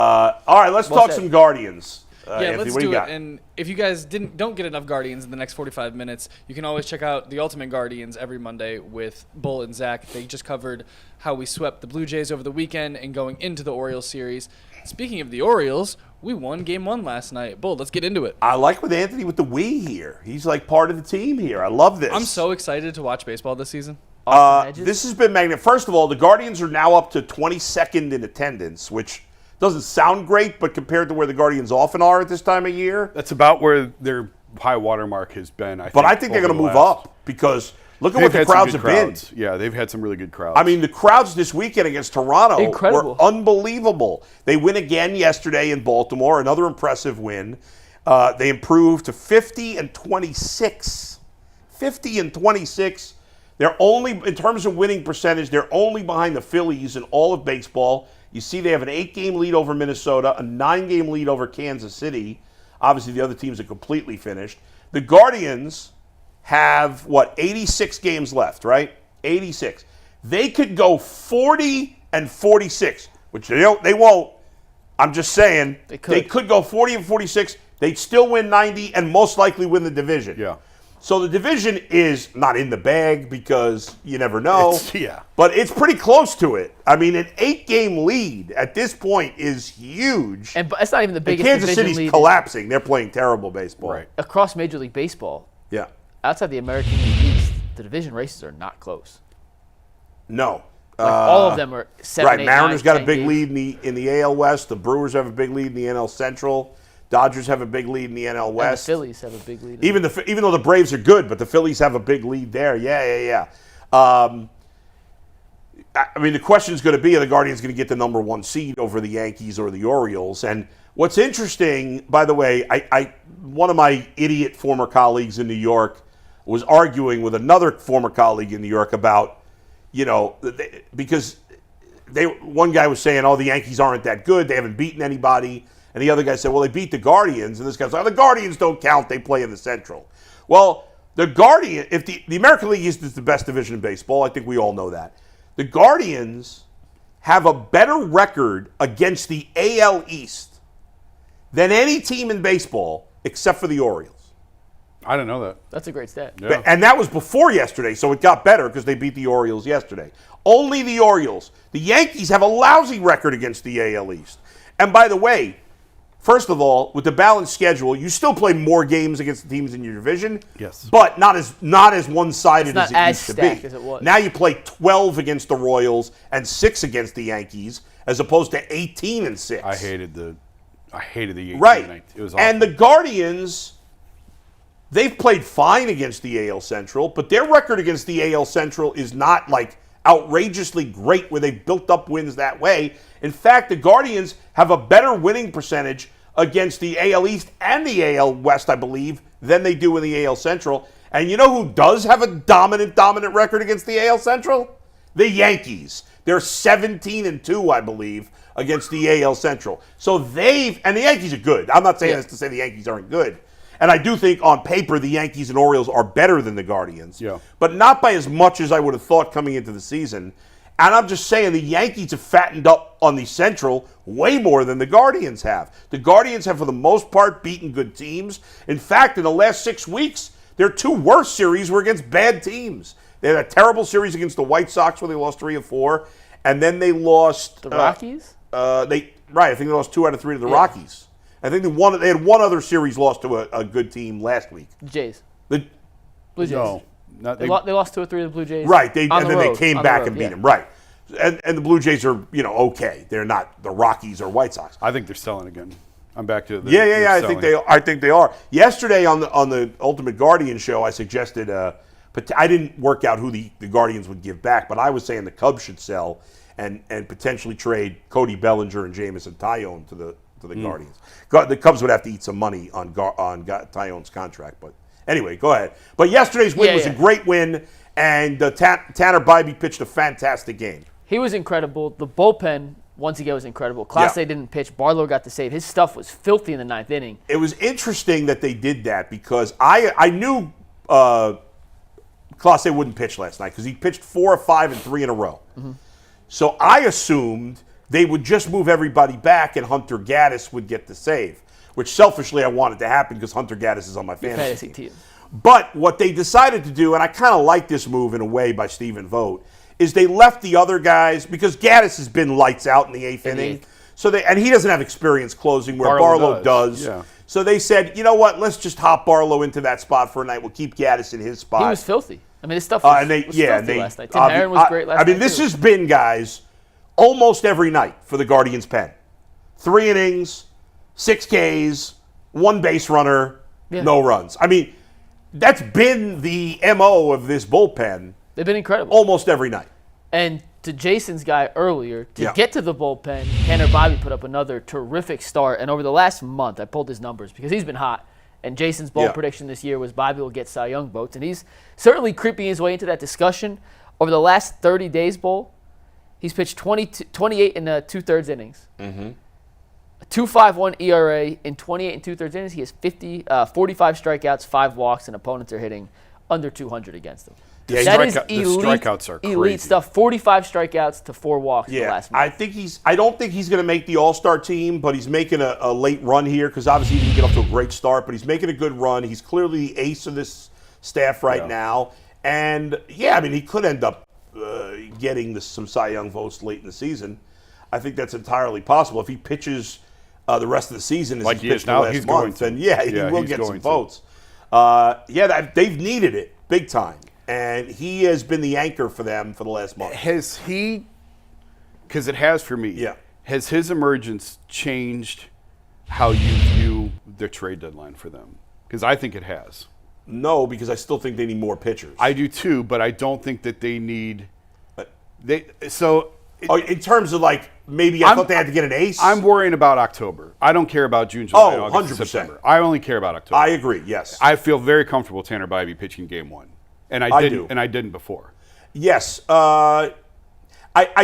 All right, let's talk some Guardians. Yeah, Anthony, let's do it. And if you guys don't get enough Guardians in the next 45 minutes, you can always check out the Ultimate Guardians every Monday with Bull and Zach. They just covered how we swept the Blue Jays over the weekend and going into the Orioles series. Speaking of the Orioles, we won Game 1 last night. Bull, let's get into it. I like with Anthony with the we here. He's like part of the team here. I love this. I'm so excited to watch baseball this season. This has been magnificent. First of all, the Guardians are now up to 22nd in attendance, which doesn't sound great, but compared to where the Guardians often are at this time of year. That's about where their high water mark has been, I think they're going to move up because look at what the crowds have been. Yeah, they've had some really good crowds. I mean, the crowds this weekend against Toronto were unbelievable. They win again yesterday in Baltimore, another impressive win. They improved to 50-26. 50-26. They're only, in terms of winning percentage, they're only behind the Phillies in all of baseball. You see they have an 8-game lead over Minnesota, a 9-game lead over Kansas City. Obviously, the other teams are completely finished. The Guardians have, 86 games left, right? 86. They could go 40-46, which they won't. I'm just saying they could go 40-46. They'd still win 90 and most likely win the division. Yeah. So the division is not in the bag because you never know. Yeah. But it's pretty close to it. I mean, an 8-game lead at this point is huge. And it's not even the biggest Kansas division City's lead collapsing. They're playing terrible baseball. Right. across Major League Baseball. Yeah. Outside the American League East, the division races are not close. No. All of them are 7, right. 8, Mariners 9, got a 10 big games. lead in the AL West. The Brewers have a big lead in the NL Central. Dodgers have a big lead in the NL West. And the Phillies have a big lead. Even though the Braves are good, but the Phillies have a big lead there. Yeah. I mean, the question is going to be, are the Guardians going to get the number 1 seed over the Yankees or the Orioles? And what's interesting, by the way, one of my idiot former colleagues in New York was arguing with another former colleague in New York about, because one guy was saying, the Yankees aren't that good. They haven't beaten anybody. And the other guy said, well, they beat the Guardians. And this guy's like, the Guardians don't count. They play in the Central. Well, the Guardian, if the American League East is the best division in baseball, I think we all know that. The Guardians have a better record against the AL East than any team in baseball except for the Orioles. I didn't know that. That's a great stat. Yeah. And that was before yesterday, so it got better because they beat the Orioles yesterday. Only the Orioles. The Yankees have a lousy record against the AL East. And by the way, first of all, with the balanced schedule, you still play more games against the teams in your division. Yes. But not as one-sided as it used to be. As it was. Now you play 12 against the Royals and 6 against the Yankees, as opposed to 18 and 6. I hated the 18. Right. It was awful. And the Guardians, they've played fine against the AL Central, but their record against the AL Central is not like outrageously great where they've built up wins that way. In fact, the Guardians have a better winning percentage against the AL East and the AL West, I believe, than they do in the AL Central. And you know who does have a dominant record against the AL Central? The Yankees. They're 17-2, I believe, against the AL Central. So and the Yankees are good. I'm not saying this to say the Yankees aren't good. And I do think on paper the Yankees and Orioles are better than the Guardians. Yeah. But not by as much as I would have thought coming into the season. And I'm just saying the Yankees have fattened up on the Central way more than the Guardians have. The Guardians have, for the most part, beaten good teams. In fact, in the last 6 weeks, their 2 worst series were against bad teams. They had a terrible series against the White Sox where they lost 3 of 4. And then they lost... The Rockies? I think they lost 2 out of 3 to the Rockies. I think they had one other series lost to a good team last week. Jays. The Blue Jays. No. They lost 2 or 3 to the Blue Jays. Right, then they came back and beat yeah. them. Right, and the Blue Jays are okay. They're not the Rockies or White Sox. I think they're selling again. I'm back to the Yeah. I think they are. Yesterday on the Ultimate Guardian show, I suggested, but I didn't work out who the Guardians would give back, but I was saying the Cubs should sell and potentially trade Cody Bellinger and Jameson Taillon to the Guardians. The Cubs would have to eat some money on Taillon's contract, but anyway, go ahead. But yesterday's win was a great win, and Tanner Bibee pitched a fantastic game. He was incredible. The bullpen, once again, was incredible. Clase didn't pitch. Barlow got the save. His stuff was filthy in the 9th inning. It was interesting that they did that because I knew Clase wouldn't pitch last night because he pitched 4 or 5 and 3 in a row. Mm-hmm. So I assumed they would just move everybody back and Hunter Gaddis would get the save, which selfishly I wanted to happen because Hunter Gaddis is on my fantasy team. But what they decided to do, and I kind of like this move in a way by Stephen Vogt, is they left the other guys, because Gaddis has been lights out in the eighth inning. And he doesn't have experience closing where Barlow does. Yeah. So they said, you know what, let's just hop Barlow into that spot for a night. We'll keep Gaddis in his spot. He was filthy. I mean, his stuff was filthy last night. Tim Herrin was great last night. I mean, this has been, guys, almost every night for the Guardians pen. 3 innings, 6 Ks, 1 base runner, no runs. I mean, that's been the MO of this bullpen. They've been incredible. Almost every night. And to Jason's guy earlier, to get to the bullpen, Tanner Bibee put up another terrific start. And over the last month, I pulled his numbers because he's been hot. And Jason's bold prediction this year was Bibee will get Cy Young votes. And he's certainly creeping his way into that discussion. Over the last 30 days, Bull, he's pitched 28 in the 2/3 innings. A 2.51 ERA in 28 and 2/3 innings. He has 45 strikeouts, 5 walks, and opponents are hitting under 200 against him. Yeah, that is the strikeouts are crazy. Elite stuff. 45 strikeouts to 4 walks in the last month. I don't think he's going to make the All-Star team, but he's making a late run here because obviously he didn't get off to a great start, but he's making a good run. He's clearly the ace of this staff right now. And, I mean, he could end up getting some Cy Young votes late in the season. I think that's entirely possible. If he pitches the rest of the season as like he pitched the last month, then he will get some votes. They've needed it big time. And he has been the anchor for them for the last month. Has he, because it has for me, has his emergence changed how you view the trade deadline for them? Because I think it has. No, because I still think they need more pitchers. I do too, but I don't think that they need. In terms of like maybe I thought they had to get an ace. I'm worrying about October. I don't care about June, July, August, 100%. September. I only care about October. I agree. Yes, I feel very comfortable Tanner Bibee pitching Game 1, and I didn't before. Yes, I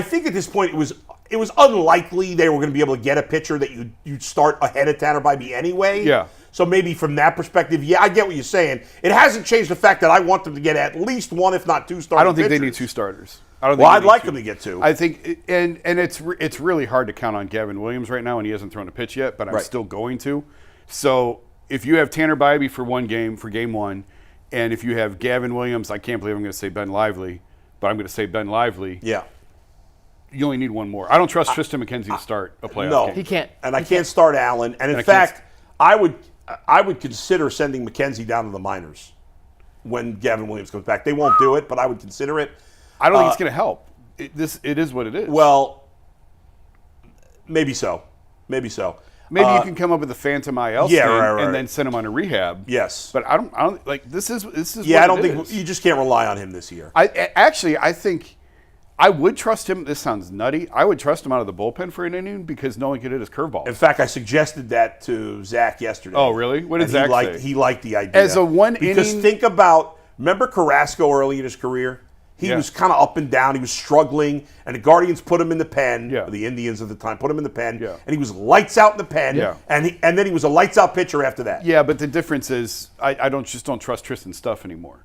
think at this point it was unlikely they were going to be able to get a pitcher that you'd start ahead of Tanner Bibee anyway. Yeah. So maybe from that perspective, I get what you're saying. It hasn't changed the fact that I want them to get at least 1, if not 2 starters. I don't think they need 2 starters. I'd like them to get 2. I think, and it's really hard to count on Gavin Williams right now, and he hasn't thrown a pitch yet, but I'm still going to. So if you have Tanner Bibee for Game 1, and if you have Gavin Williams, I can't believe I'm going to say Ben Lively, but I'm going to say Ben Lively. Yeah. You only need 1 more. I don't trust Tristan McKenzie to start a playoff game. He can't. And I can't start Allen. And in fact, I would consider sending McKenzie down to the minors when Gavin Williams comes back. They won't do it, but I would consider it. I don't think it's going to help. It is what it is. Well, maybe so. Maybe you can come up with a phantom IL thing and then send him on a rehab. Yes, but I don't like this is. Yeah, I don't think you just can't rely on him this year. I think I would trust him. This sounds nutty. I would trust him out of the bullpen for an inning because no one could hit his curveball. In fact, I suggested that to Zach yesterday. Oh, really? What did Zach say? He liked the idea. As a because think about, remember Carrasco early in his career? He was kind of up and down. He was struggling, and the Guardians put him in the pen. Yeah. The Indians at the time put him in the pen, and he was lights out in the pen. Yeah. And then he was a lights out pitcher after that. Yeah, but the difference is I don't trust Tristan's stuff anymore.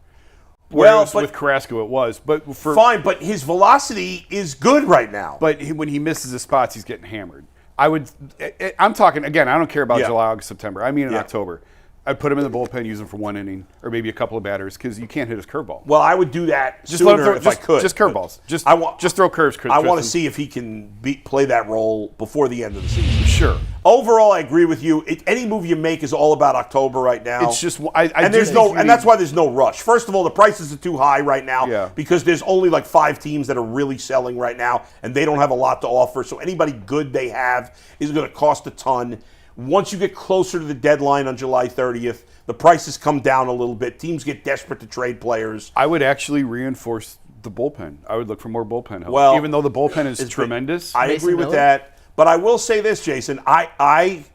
Whereas with Carrasco it was, but fine. But his velocity is good right now. But when he misses his spots, he's getting hammered. I'm talking again. I don't care about July, August, September. I mean in October. I'd put him in the bullpen, use him for 1 inning, or maybe a couple of batters, because you can't hit his curveball. Well, I would do that just sooner if I could. Just curveballs. Just throw curves. I want to see if he can play that role before the end of the season. Sure. Overall, I agree with you. Any move you make is all about October right now. It's just and that's why there's no rush. First of all, the prices are too high right now because there's only like 5 teams that are really selling right now, and they don't have a lot to offer. So anybody good they have is going to cost a ton. Once you get closer to the deadline on July 30th, the prices come down a little bit. Teams get desperate to trade players. I would actually reinforce the bullpen. I would look for more bullpen help. Well, even though the bullpen is tremendous. I agree with that. But I will say this, Jason. If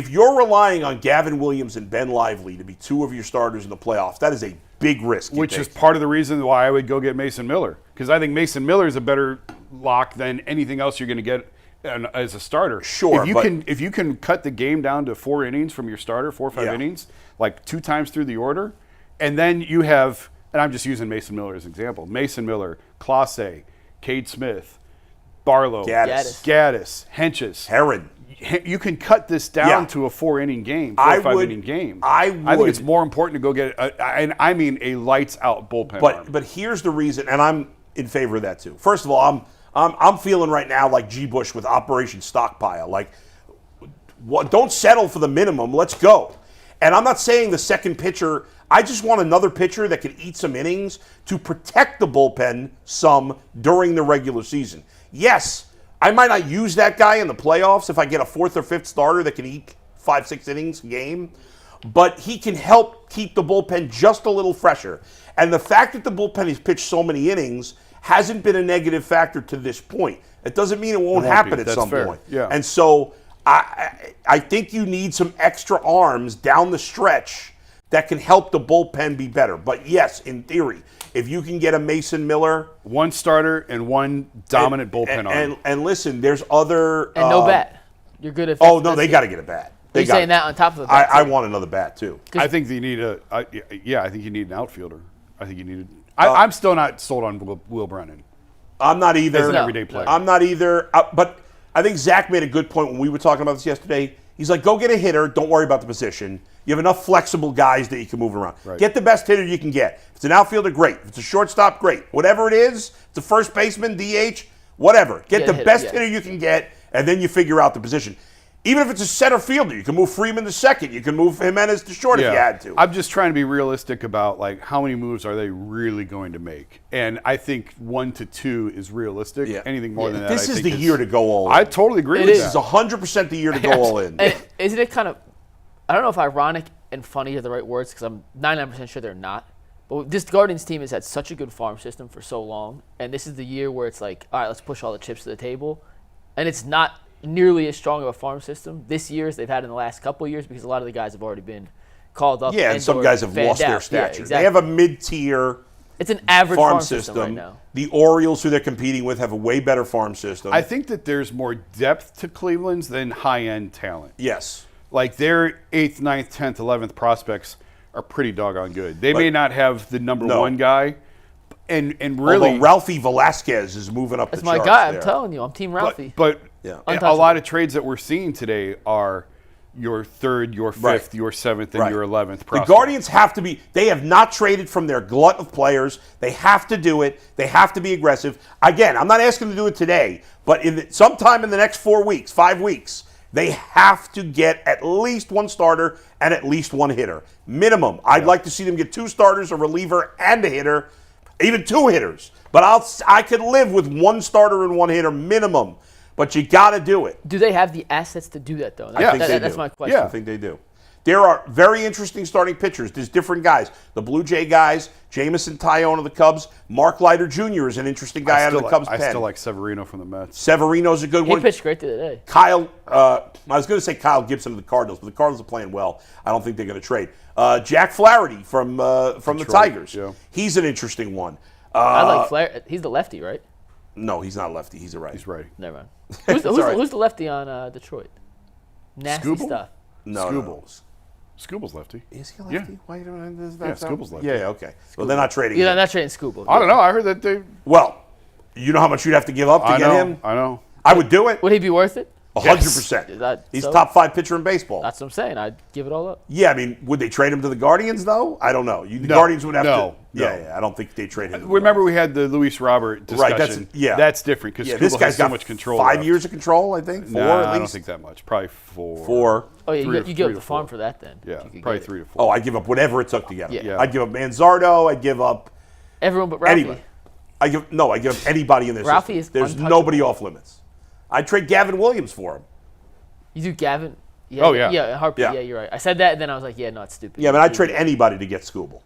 you're relying on Gavin Williams and Ben Lively to be 2 of your starters in the playoffs, that is a big risk. Which is part of the reason why I would go get Mason Miller. Because I think Mason Miller is a better lock than anything else you're going to get as a starter. Sure. If you can cut the game down to 4 innings from your starter, 4 or 5 innings, like 2 times through the order, and then you have, and I'm just using Mason Miller as an example, Mason Miller, Clase, Cade Smith, Barlow, Gaddis, Henches, Herrin. You can cut this down to a 4-inning game, 4 or 5-inning game. I think it's more important to go get, and I mean a lights-out bullpen arm. But here's the reason, and I'm in favor of that too. First of all, I'm feeling right now like G. Bush with Operation Stockpile. Like, don't settle for the minimum. Let's go. And I'm not saying the second pitcher. I just want another pitcher that can eat some innings to protect the bullpen some during the regular season. Yes, I might not use that guy in the playoffs if I get a 4th or 5th starter that can eat 5-6 innings a game, but he can help keep the bullpen just a little fresher. And the fact that the bullpen has pitched so many innings hasn't been a negative factor to this point. It doesn't mean it won't happen at some point. Yeah. And so I think you need some extra arms down the stretch that can help the bullpen be better. But yes, in theory, if you can get a Mason Miller, 1 starter and 1 dominant bullpen arm. And listen, there's other and no bat. You're good at. Oh no, they got to get a bat. You're saying that on top of the bat. I want another bat too. I think you need I think you need an outfielder. I think you need. I'm still not sold on Will Brennan. I'm not either. As an everyday player. I'm not either. But I think Zach made a good point when we were talking about this yesterday. He's like, go get a hitter. Don't worry about the position. You have enough flexible guys that you can move around. Right. Get the best hitter you can get. If it's an outfielder, great. If it's a shortstop, great. Whatever it is, it's a first baseman, DH, whatever. Get the best hitter you can get, and then you figure out the position. Even if it's a center fielder, you can move Freeman to second. You can move Jimenez to short if you had to. I'm just trying to be realistic about like how many moves are they really going to make, and I think 1 to 2 is realistic. Yeah. Anything more than that, this is the year to go all in. I totally agree with This that. is 100% the year to go all in. And isn't it kind of? I don't know if ironic and funny are the right words because I'm 99% sure they're not. But this Guardians team has had such a good farm system for so long, and this is the year where it's like, all right, let's push all the chips to the table, and it's not nearly as strong of a farm system this year as they've had in the last couple of years because a lot of the guys have already been called up. Yeah, and some guys have lost their stature. Yeah, exactly. They have a mid-tier it's an average farm system right now. The Orioles, who they're competing with, have a way better farm system. I think that there's more depth to Cleveland's than high-end talent. Yes. Like their 8th, 9th, 10th, 11th prospects are pretty doggone good. They may not have the number 1 guy, and really, although Ralphie Velasquez is moving up that's the charts. That's my guy. there. I'm telling you, I'm Team Ralphie. But yeah. a lot of trades that we're seeing today are your 3rd, your 5th, your 7th, and your 11th prospect. The Guardians have to be. They have not traded from their glut of players. They have to do it. They have to be aggressive. Again, I'm not asking them to do it today, but sometime in the next 4 weeks, 5 weeks. They have to get at least 1 starter and at least 1 hitter. Minimum. I'd like to see them get 2 starters, a reliever, and a hitter, even 2 hitters. But I could live with 1 starter and 1 hitter minimum. But you got to do it. Do they have the assets to do that, though? That's my question. Yeah, I think they do. There are very interesting starting pitchers. There's different guys. The Blue Jay guys, Jamison Tyone of the Cubs, Mark Leiter Jr. is an interesting guy out of the Cubs pen. I still like Severino from the Mets. Severino's a good one. He pitched great the other day. Kyle, I was going to say Kyle Gibson of the Cardinals, but the Cardinals are playing well. I don't think they're going to trade. Jack Flaherty from the Tigers. Yeah. He's an interesting one. I like Flaherty. He's the lefty, right? No, he's not lefty. He's a right. He's right. Never mind. Who's the lefty on Detroit? Nasty Scooble? stuff. No. Scooble's lefty. Is he lefty? Yeah. Why does that Yeah, sound? Scooble's lefty. Yeah, okay. Well, they're not trading Yeah, him. not trading Scooble. I don't know. I heard that they. Well, you know how much you'd have to give up to get him? I know. I would do it. Would he be worth it? 100%. He's top 5 pitcher in baseball. That's what I'm saying. I'd give it all up. Yeah, I mean, would they trade him to the Guardians, though? I don't know. The Guardians would have to. Yeah, I don't think they trade him. Remember, we had the Luis Robert discussion. Right, that's different because this guy's has got so much control. 5 years of control, I think. 4 at least. I don't think that much. Probably 4. 4. Oh, yeah, you give up the farm for that then. Yeah, probably 3 to 4. Oh, I'd give up whatever it took to get him. Yeah. I'd give up Manzardo. I'd give up everyone but Ralphie. anybody. I give up anybody in this. Ralphie system. is There's untouchable. nobody off limits. I'd trade Gavin Williams for him. You do Gavin? Yeah, Oh, yeah. Yeah, Harper. Yeah. Yeah, you're right. I said that, and then I was like, yeah, no, it's stupid. Yeah, but I'd trade anybody to get Scooble.